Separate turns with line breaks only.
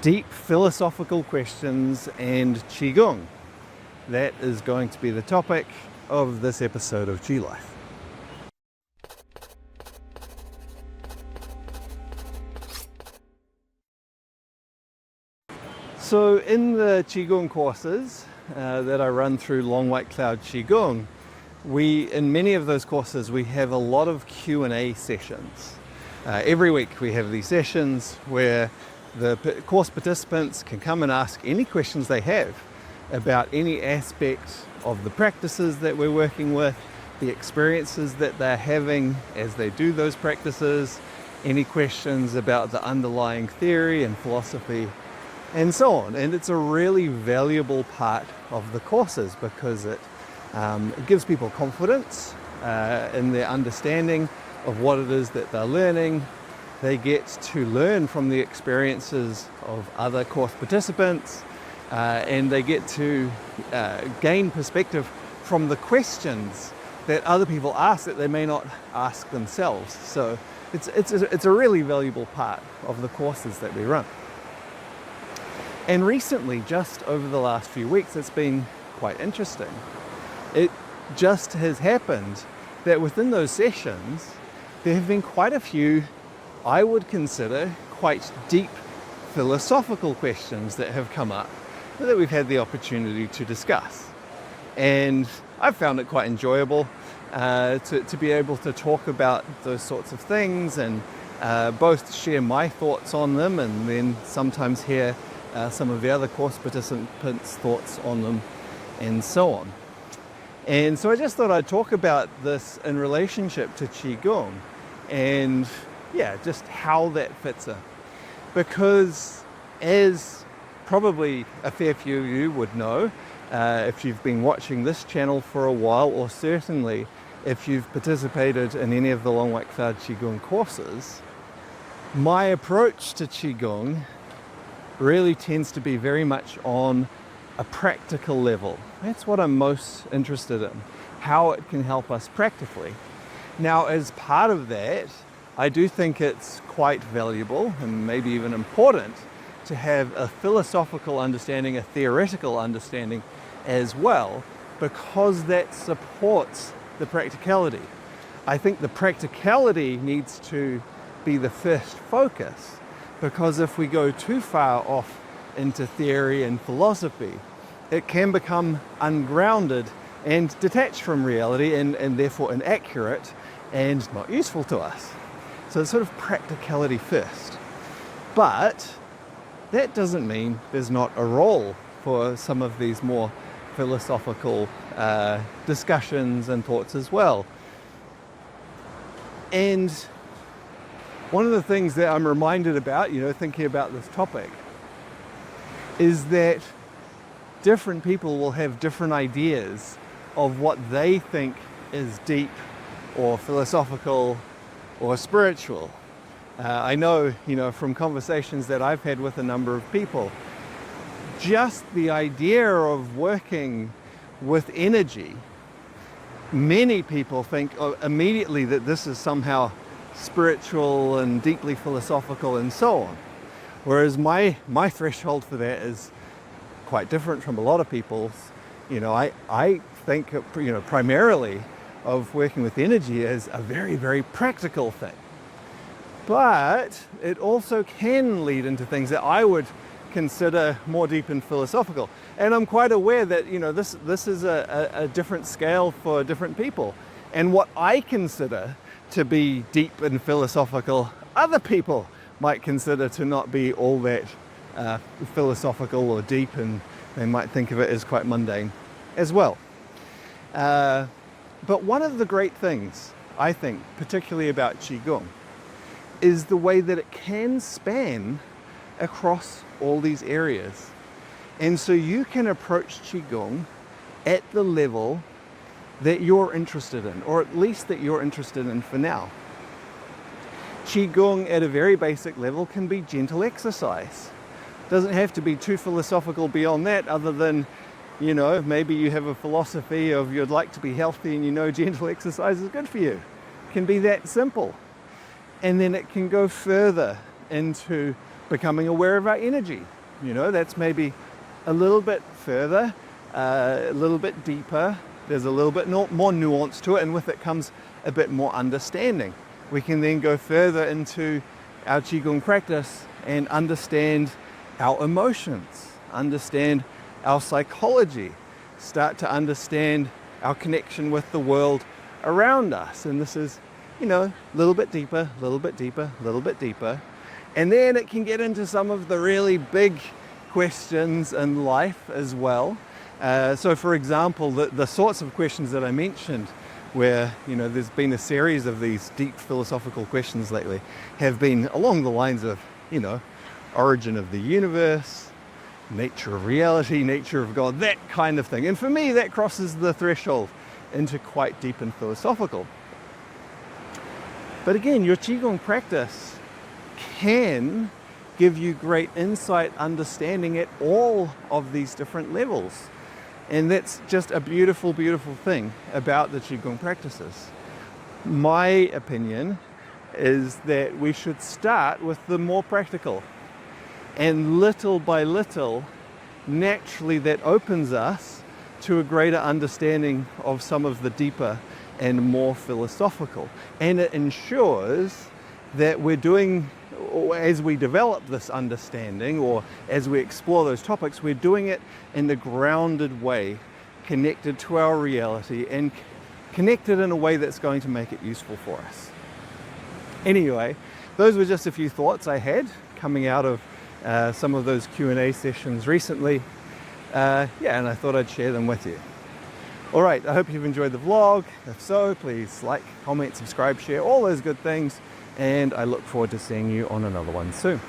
deep philosophical questions and Qigong. That is going to be the topic of this episode of Qi Life. So in the Qigong courses that I run through Long White Cloud Qigong, in many of those courses we have a lot of Q&A sessions. Every week we have these sessions where the course participants can come and ask any questions they have about any aspect of the practices that we're working with, the experiences that they're having as they do those practices, any questions about the underlying theory and philosophy, and so on. And it's a really valuable part of the courses because it gives people confidence in their understanding of what it is that they're learning. They get to learn from the experiences of other course participants, and they get to gain perspective from the questions that other people ask that they may not ask themselves. So it's a really valuable part of the courses that we run. And recently, just over the last few weeks, it's been quite interesting. It just has happened that within those sessions, there have been quite a few, I would consider, quite deep philosophical questions that have come up that we've had the opportunity to discuss. And I've found it quite enjoyable to be able to talk about those sorts of things and both share my thoughts on them and then sometimes hear some of the other course participants' thoughts on them and so on. And so I just thought I'd talk about this in relationship to Qigong and just how that fits in. Because as probably a fair few of you would know, if you've been watching this channel for a while, or certainly if you've participated in any of the Long White Cloud Qigong courses, my approach to Qigong really tends to be very much on a practical level. That's what I'm most interested in, how it can help us practically. Now, as part of that, I do think it's quite valuable and maybe even important to have a philosophical understanding, a theoretical understanding as well, because that supports the practicality. I think the practicality needs to be the first focus, because if we go too far off into theory and philosophy, it can become ungrounded and detached from reality and therefore inaccurate and not useful to us. So it's sort of practicality first. But that doesn't mean there's not a role for some of these more philosophical discussions and thoughts as well. And one of the things that I'm reminded about, thinking about this topic, is that different people will have different ideas of what they think is deep or philosophical or spiritual. I know, from conversations that I've had with a number of people, just the idea of working with energy, many people think immediately that this is somehow spiritual and deeply philosophical and so on. Whereas my threshold for that is quite different from a lot of people's. I think, primarily of working with energy as a very, very practical thing. But it also can lead into things that I would consider more deep and philosophical. And I'm quite aware that, this is a different scale for different people. And what I consider to be deep and philosophical, other people might consider to not be all that philosophical or deep, and they might think of it as quite mundane as well. But one of the great things, I think, particularly about Qigong, is the way that it can span across all these areas. And so you can approach Qigong at the level that you're interested in, or at least that you're interested in for now. Qigong at a very basic level can be gentle exercise. Doesn't have to be too philosophical beyond that, other than, maybe you have a philosophy of you'd like to be healthy and gentle exercise is good for you. It can be that simple. And then it can go further into becoming aware of our energy. You know, that's maybe a little bit further, a little bit deeper. There's a little bit more nuance to it, and with it comes a bit more understanding. We can then go further into our Qigong practice and understand our emotions, understand our psychology, start to understand our connection with the world around us. And this is, you know, a little bit deeper, a little bit deeper, a little bit deeper. And then it can get into some of the really big questions in life as well. So for example, the sorts of questions that I mentioned, where, you know, there's been a series of these deep philosophical questions lately, have been along the lines of, you know, origin of the universe, nature of reality, nature of God, that kind of thing. And for me, that crosses the threshold into quite deep and philosophical. But again, your Qigong practice can give you great insight, understanding at all of these different levels. And that's just a beautiful, beautiful thing about the Qigong practices. My opinion is that we should start with the more practical. And little by little, naturally that opens us to a greater understanding of some of the deeper and more philosophical. And it ensures that we're doing, or as we develop this understanding, or as we explore those topics, we're doing it in a grounded way, connected to our reality and connected in a way that's going to make it useful for us. Anyway, those were just a few thoughts I had coming out of some of those Q&A sessions recently. And I thought I'd share them with you. All right, I hope you've enjoyed the vlog. If so, please like, comment, subscribe, share, all those good things. And I look forward to seeing you on another one soon.